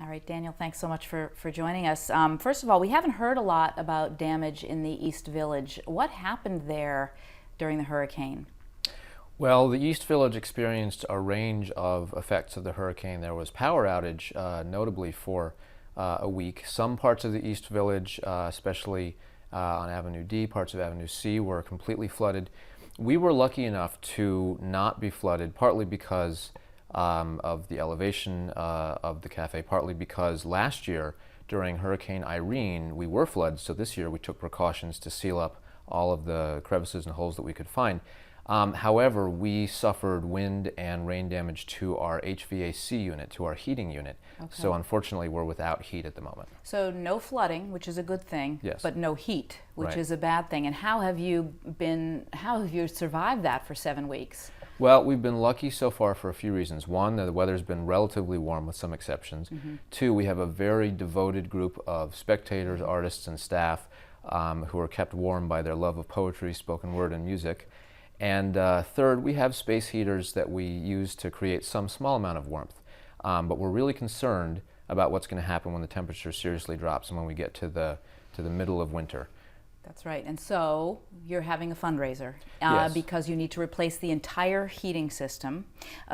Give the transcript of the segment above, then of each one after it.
All right, Daniel, thanks so much for joining us. First of all, we haven't heard a lot about damage in the East Village. What happened there during the hurricane? Well, the East Village experienced a range of effects of the hurricane. There was power outage, notably for a week. Some parts of the East Village, especially on Avenue D, parts of Avenue C, were completely flooded. We were lucky enough to not be flooded, partly because of the elevation of the cafe, partly because last year during Hurricane Irene we were flooded, so this year we took precautions to seal up all of the crevices and holes that we could find. However, we suffered wind and rain damage to our HVAC unit, to our heating unit. Okay. So unfortunately, we're without heat at the moment. So no flooding, which is a good thing, Yes. but no heat, which Right. is a bad thing. And how have you survived that for 7 weeks? Well, we've been lucky so far for a few reasons. One, the weather's been relatively warm with some exceptions. Two, we have a very devoted group of spectators, artists, and staff who are kept warm by their love of poetry, spoken word, and music. And third, we have space heaters that we use to create some small amount of warmth. But we're really concerned about what's going to happen when the temperature seriously drops and when we get to the middle of winter. That's right. And so you're having a fundraiser Yes. because you need to replace the entire heating system.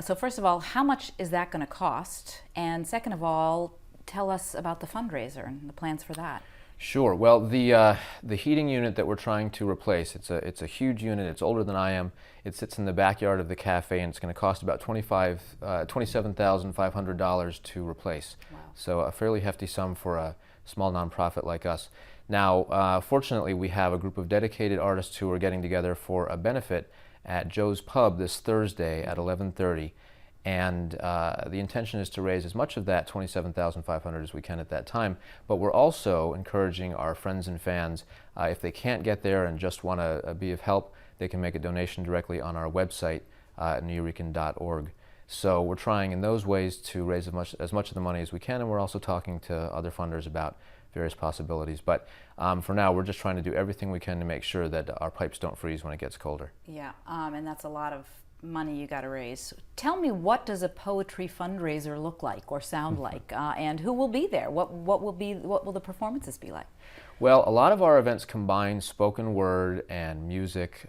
So first of all, how much is that going to cost? And second of all, tell us about the fundraiser and the plans for that. Sure. Well, the heating unit that we're trying to replace, it's a huge unit. It's older than I am. It sits in the backyard of the cafe, and it's going to cost about $27,500 to replace. Wow. So a fairly hefty sum for a small nonprofit like us. Now, fortunately, we have a group of dedicated artists who are getting together for a benefit at Joe's Pub this Thursday at 11:30. And the intention is to raise as much of that $27,500 as we can at that time. But we're also encouraging our friends and fans, if they can't get there and just want to be of help, they can make a donation directly on our website at nuyorican.org. So we're trying in those ways to raise as much of the money as we can, and we're also talking to other funders about various possibilities. But for now, we're just trying to do everything we can to make sure that our pipes don't freeze when it gets colder. Yeah, and that's a lot of money you got to raise. Tell me, what does a poetry fundraiser look like or sound like, and who will be there? What will the performances be like? Well, a lot of our events combine spoken word and music,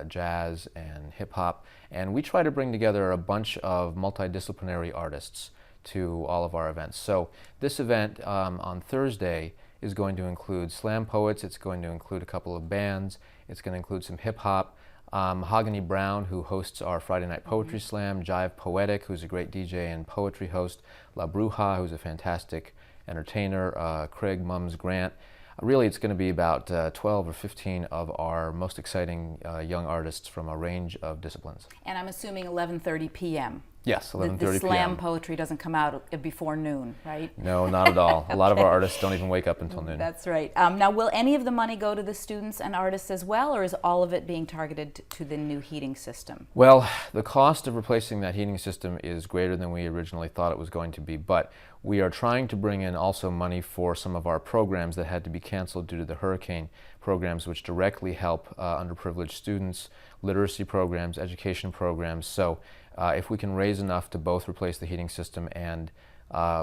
jazz and hip hop, and we try to bring together a bunch of multidisciplinary artists to all of our events. So this event on Thursday is going to include slam poets, it's going to include a couple of bands, it's going to include some hip hop. Mahogany Brown, who hosts our Friday Night Poetry Slam, Jive Poetic, who's a great DJ and poetry host, La Bruja, who's a fantastic entertainer, Craig Mums Grant. Really, it's going to be about 12 or 15 of our most exciting young artists from a range of disciplines. And I'm assuming 11:30 p.m. Yes, 11:30 p.m. The slam poetry doesn't come out before noon, right? No, not at all. A lot of our artists don't even wake up until noon. That's right. Now, will any of the money go to the students and artists as well, or is all of it being targeted to the new heating system? Well, the cost of replacing that heating system is greater than we originally thought it was going to be, but we are trying to bring in also money for some of our programs that had to be canceled due to the hurricane, programs which directly help underprivileged students, literacy programs, education programs. So if we can raise enough to both replace the heating system and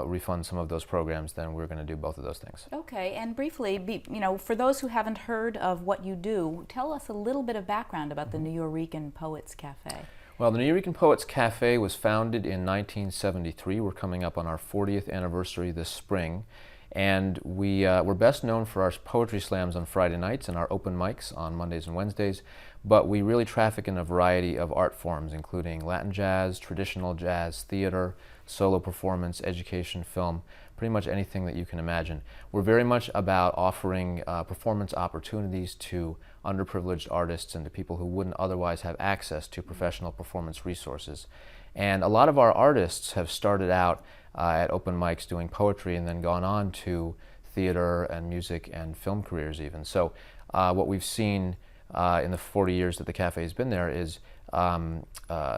refund some of those programs, then we're going to do both of those things. Okay, and briefly, for those who haven't heard of what you do, tell us a little bit of background about the Nuyorican Poets Cafe. Well, the Nuyorican Poets Cafe was founded in 1973. We're coming up on our 40th anniversary this spring. And we're best known for our poetry slams on Friday nights and our open mics on Mondays and Wednesdays. But we really traffic in a variety of art forms, including Latin jazz, traditional jazz, theater, solo performance, education, film, pretty much anything that you can imagine. We're very much about offering performance opportunities to underprivileged artists and to people who wouldn't otherwise have access to professional performance resources. And a lot of our artists have started out at open mics doing poetry and then gone on to theater and music and film careers even. So what we've seen in the 40 years that the cafe has been there is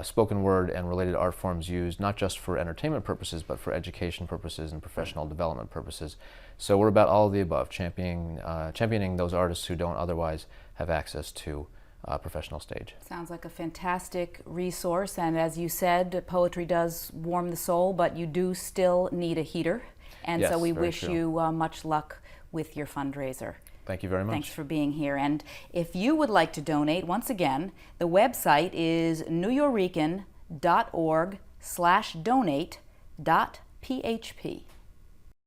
spoken word and related art forms used not just for entertainment purposes but for education purposes and professional development purposes. So we're about all of the above, championing those artists who don't otherwise have access to professional stage. Sounds like a fantastic resource, and as you said, poetry does warm the soul, but you do still need a heater. And Yes, so we very wish true. you much luck with your fundraiser. Thank you very much. Thanks for being here. And if you would like to donate, once again, the website is nuyorican.org/donate.php.